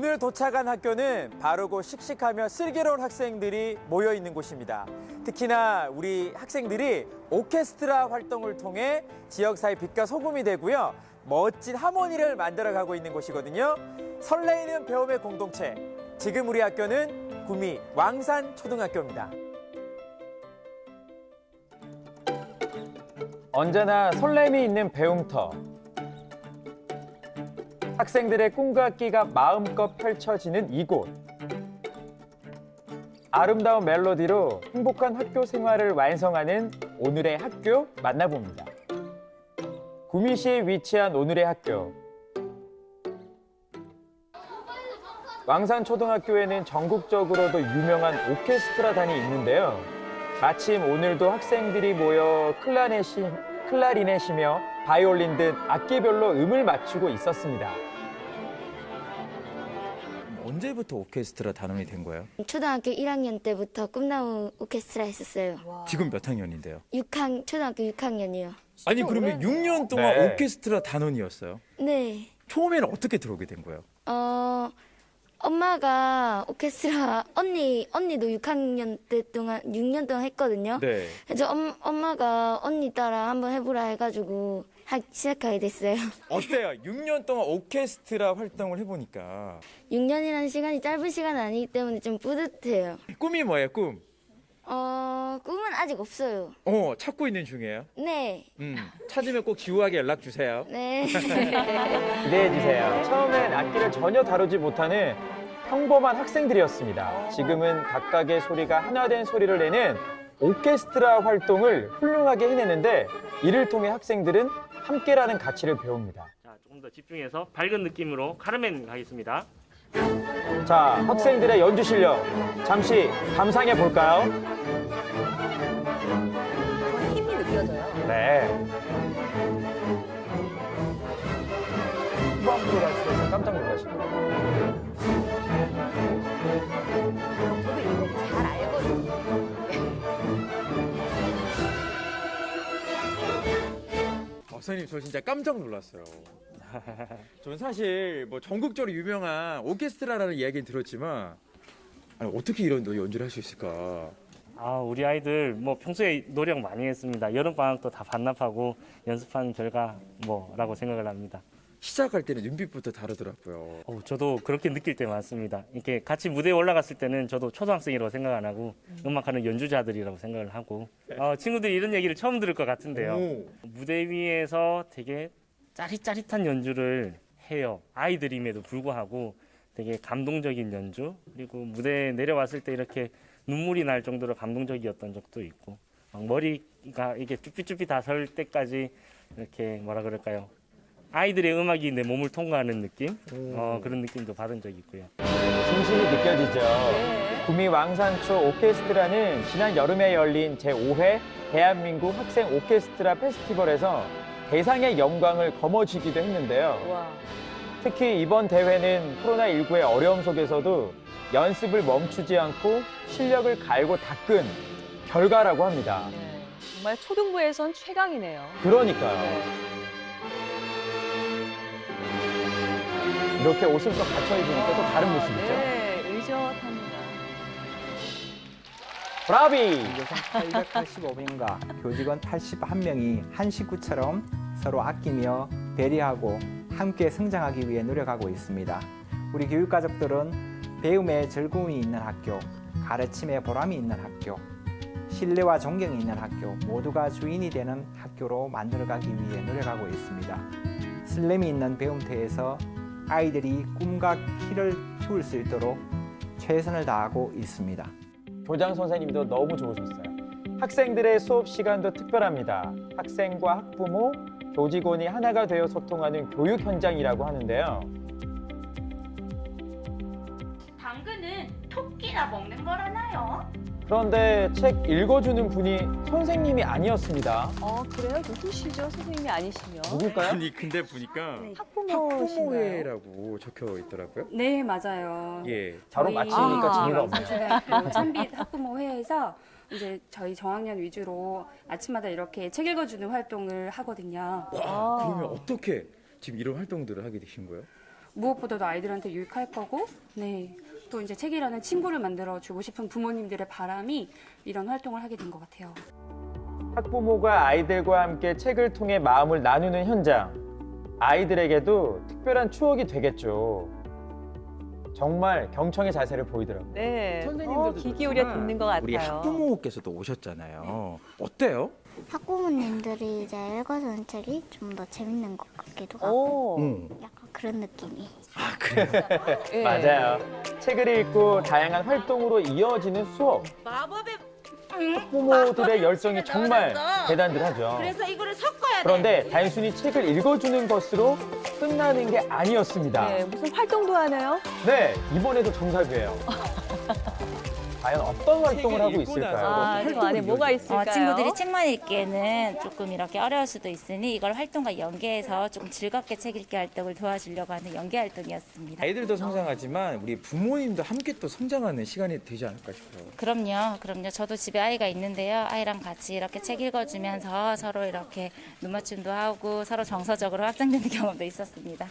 오늘 도착한 학교는 바르고 씩씩하며 슬기로운 학생들이 모여 있는 곳입니다. 특히나 우리 학생들이 오케스트라 활동을 통해 지역사회 빛과 소금이 되고요. 멋진 하모니를 만들어가고 있는 곳이거든요. 설레이는 배움의 공동체. 지금 우리 학교는 구미 왕산초등학교입니다. 언제나 설렘이 있는 배움터. 학생들의 꿈과 끼가 마음껏 펼쳐지는 이곳. 아름다운 멜로디로 행복한 학교 생활을 완성하는 오늘의 학교 만나봅니다. 구미시에 위치한 오늘의 학교. 왕산초등학교에는 전국적으로도 유명한 오케스트라단이 있는데요. 마침 오늘도 학생들이 모여 클라리넷이며 바이올린 등 악기별로 음을 맞추고 있었습니다. 언제부터 오케스트라 단원이 된 거예요? 초등학교 1학년 때부터 꿈나무 오케스트라 했었어요. 와. 지금 몇 학년인데요? 초등학교 6학년이요. 아니 그러면 6년 동안 네. 오케스트라 단원이었어요? 네. 처음에는 어떻게 들어오게 된 거예요? 엄마가 오케스트라 언니도 6학년 때 동안 6년 동안 했거든요. 네. 그래서 엄마가 언니 따라 한번 해보라 해가지고 시작하게 됐어요. 어때요? 6년 동안 오케스트라 활동을 해보니까 6년이라는 시간이 짧은 시간은 아니기 때문에 좀 뿌듯해요. 꿈이 뭐예요? 꿈? 꿈은 아직 없어요. 찾고 있는 중이에요? 네. 찾으면 꼭 지우하게 연락 주세요. 네. 기대해 주세요. 처음엔 악기를 전혀 다루지 못하는 평범한 학생들이었습니다. 지금은 각각의 소리가 하나 된 소리를 내는 오케스트라 활동을 훌륭하게 해내는데 이를 통해 학생들은 함께라는 가치를 배웁니다. 자, 조금 더 집중해서 밝은 느낌으로 카르멘 가겠습니다. 자, 학생들의 연주 실력 잠시 감상해 볼까요? 더 힘이 느껴져요. 네. 후반부로 갈수록 깜짝 놀라십니다. 저도 이거 잘 알거든요. 선생님 저 진짜 깜짝 놀랐어요. 저는 사실 뭐 전국적으로 유명한 오케스트라라는 이야기는 들었지만 아니, 어떻게 이런 연주를 할 수 있을까? 우리 아이들 뭐 평소에 노력 많이 했습니다. 여름 방학도 다 반납하고 연습한 결과 뭐라고 생각을 합니다. 시작할 때는 눈빛부터 다르더라고요. 저도 그렇게 느낄 때 많습니다. 이렇게 같이 무대에 올라갔을 때는 저도 초등학생이라고 생각 안 하고 음악하는 연주자들이라고 생각을 하고 친구들이 이런 얘기를 처음 들을 것 같은데요. 오. 무대 위에서 되게 짜릿짜릿한 연주를 해요. 아이들임에도 불구하고 되게 감동적인 연주, 그리고 무대에 내려왔을 때 이렇게 눈물이 날 정도로 감동적이었던 적도 있고 막 머리가 이게 쭈삣쭈삣 다 설 때까지 이렇게 뭐라 그럴까요? 아이들의 음악이 내 몸을 통과하는 느낌? 그런 느낌도 받은 적이 있고요. 진심이 느껴지죠. 구미 왕산초 오케스트라는 지난 여름에 열린 제5회 대한민국 학생 오케스트라 페스티벌에서 대상의 영광을 거머쥐기도 했는데요. 와. 특히 이번 대회는 코로나19의 어려움 속에서도 연습을 멈추지 않고 실력을 갈고 닦은 결과라고 합니다. 네. 정말 초등부에선 최강이네요. 그러니까요. 이렇게 옷을 또 갖춰 입으니까 또 다른 모습이죠. 네, 의젓합니다. 브라비! 교생 885명과 교직원 81명이 한 식구처럼 서로 아끼며 배려하고 함께 성장하기 위해 노력하고 있습니다. 우리 교육가족들은 배움에 즐거움이 있는 학교, 가르침에 보람이 있는 학교, 신뢰와 존경이 있는 학교, 모두가 주인이 되는 학교로 만들어가기 위해 노력하고 있습니다. 설렘이 있는 배움터에서 아이들이 꿈과 키를 키울 수 있도록 최선을 다하고 있습니다. 교장 선생님도 너무 좋으셨어요. 학생들의 수업 시간도 특별합니다. 학생과 학부모, 교직원이 하나가 되어 소통하는 교육 현장이라고 하는데요. 당근은 토끼나 먹는 거라나요? 그런데 책 읽어주는 분이 선생님이 아니었습니다. 그래요? 누구시죠? 선생님이 아니시면? 누굴까요? 아니 근데 보니까 학부모신가요? 학부모회라고 적혀 있더라고요. 네, 맞아요. 예, 바로 맞히니까 재미가 없네요. 초등학교 찬빛 학부모회에서 이제 저희 저학년 위주로 아침마다 이렇게 책 읽어주는 활동을 하거든요. 와, 그러면 어떻게 지금 이런 활동들을 하게 되신 거예요? 무엇보다도 아이들한테 유익할 거고, 네. 또 이제 책이라는 친구를 만들어 주고 싶은 부모님들의 바람이 이런 활동을 하게 된 것 같아요. 학부모가 아이들과 함께 책을 통해 마음을 나누는 현장. 아이들에게도 특별한 추억이 되겠죠. 정말 경청의 자세를 보이더라고요. 네. 선생님들도 귀 기울여 그렇지만 듣는 것 같아요. 우리 학부모께서도 오셨잖아요. 어때요? 학부모님들이 이제 읽어주는 책이 좀 더 재밌는 것 같기도 하고 오. 약간 그런 느낌이. 예. 맞아요. 책을 읽고 다양한 활동으로 이어지는 수업. 학부모들의 열정이 정말 대단들하죠. 그래서 이거를 섞어야 돼. 그런데 단순히 책을 읽어주는 것으로 끝나는 게 아니었습니다. 네, 무슨 활동도 하나요? 네, 이번에도 정답이에요. 과연 어떤 활동을 하고 있을까요? 아, 저 안에 뭐가 있을까요? 친구들이 책만 읽기에는 조금 이렇게 어려울 수도 있으니 이걸 활동과 연계해서 조금 즐겁게 책 읽기 활동을 도와주려고 하는 연계 활동이었습니다. 아이들도 성장하지만 우리 부모님도 함께 또 성장하는 시간이 되지 않을까 싶어요. 그럼요. 저도 집에 아이가 있는데요. 아이랑 같이 이렇게 책 읽어주면서 서로 이렇게 눈맞춤도 하고 서로 정서적으로 확장되는 경험도 있었습니다.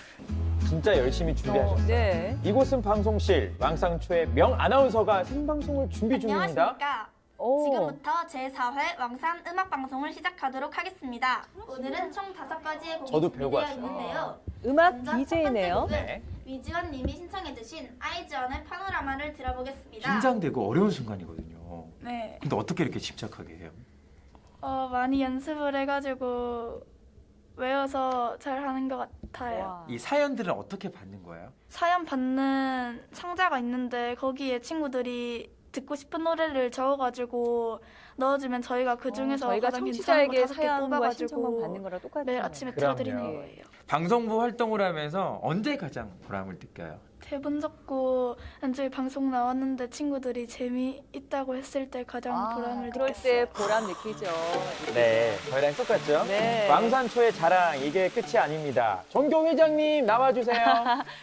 진짜 열심히 준비하셨어요. 네. 이곳은 방송실, 왕상초의 명 아나운서가 생방송을 준비 중입니다. 안녕하십니까. 오. 지금부터 제4회 왕산 음악방송을 시작하도록 하겠습니다. 오늘은 총 5가지의 곡이 저도 배우고 준비되어 왔어요. 있는데요. 음악 먼저 첫 번째 DJ네요. 곡은 네. 위지원 님이 신청해주신 아이즈원의 파노라마를 들어보겠습니다. 긴장되고 어려운 순간이거든요. 네. 근데 어떻게 이렇게 집착하게 해요? 많이 연습을 해가지고 외워서 잘 하는 것 같아요. 와. 이 사연들은 어떻게 받는 거예요? 사연 받는 상자가 있는데 거기에 친구들이 듣고 싶은 노래를 적어가지고 넣어주면 저희가 그 중에서 저희가 가장 괜찮은 거 청취자에게 5개 사연과 신청만 뽑아가지고 받는 거랑 똑같아요. 매일 아침에 그럼요. 들어드리는 거예요. 방송부 활동을 하면서 언제 가장 보람을 느껴요? 대본 적고 저희 방송 나왔는데 친구들이 재미있다고 했을 때 가장 보람을 그럴 느꼈어요. 때 보람 느끼죠. 네, 저희랑 똑같죠? 네. 왕산초의 자랑, 이게 끝이 아닙니다. 종교 회장님 나와주세요.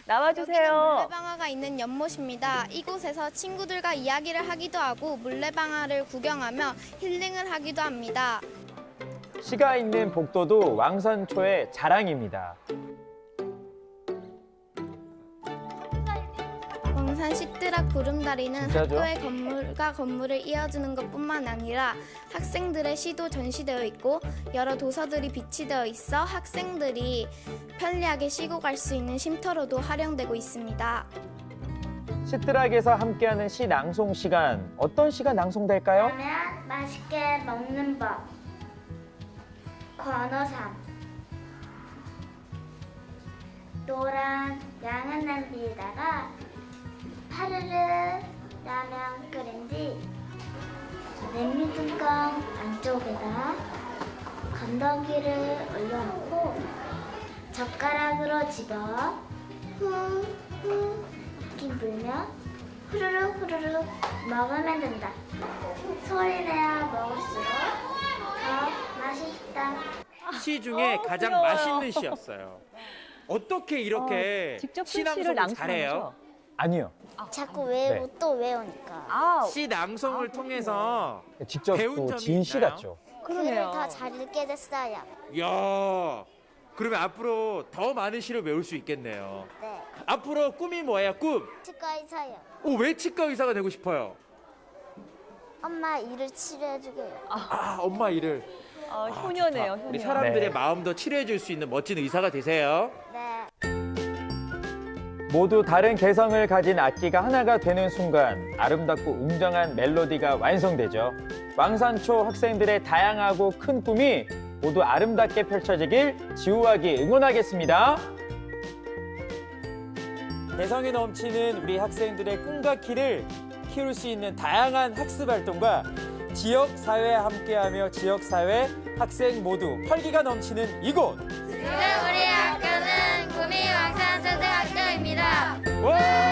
나와주세요. 물레방아가 있는 연못입니다. 이곳에서 친구들과 이야기를 하기도 하고 물레방아를 구경하며 힐링을 하기도 합니다. 시가 있는 복도도 왕산초의 자랑입니다. 왕산 시드락 구름다리는 진짜죠? 학교의 건물과 건물을 이어주는 것뿐만 아니라 학생들의 시도 전시되어 있고 여러 도서들이 비치되어 있어 학생들이 편리하게 쉬고 갈 수 있는 쉼터로도 활용되고 있습니다. 시트락에서 함께하는 시 낭송 시간, 어떤 시가 낭송될까요? 그러면 맛있게 먹는 법. 권어삼. 노란 양은 냄비에다가 파르르 라면 끓인 뒤 냄비 뚜껑 안쪽에다 건더기를 올려놓고 젓가락으로 집어 후 이렇게 불면 후루룩 후루룩 먹으면 된다. 소리내야 먹을수록 더 맛있다. 시 중에 가장 부러워요. 맛있는 시였어요. 어떻게 이렇게 직접 시 시를 낭송을 잘해요? 낭송하죠. 아니요. 자꾸 외우고 네. 또 외우니까. 아, 시 낭송을 통해서 직접 배운 또 점이 지은 시 있나요? 같죠. 글을 그러네요. 더 잘 읽게 됐어요. 이야, 그러면 앞으로 더 많은 시를 외울 수 있겠네요. 네. 앞으로 꿈이 뭐예요? 꿈? 치과 의사요. 왜 치과 의사가 되고 싶어요? 엄마 일을 치료해주게요. 엄마 일을. 효녀네요, 효녀. 우리 사람들의 네. 마음도 치료해 줄 수 있는 멋진 의사가 되세요. 네. 모두 다른 개성을 가진 악기가 하나가 되는 순간 아름답고 웅장한 멜로디가 완성되죠. 왕산초 학생들의 다양하고 큰 꿈이 모두 아름답게 펼쳐지길 지우하기 응원하겠습니다. 개성이 넘치는 우리 학생들의 꿈과 키를 키울 수 있는 다양한 학습 활동과 지역사회에 함께하며 지역사회 학생 모두 활기가 넘치는 이곳! 지금 우리 학교는 구미 왕산초등학교입니다. 와!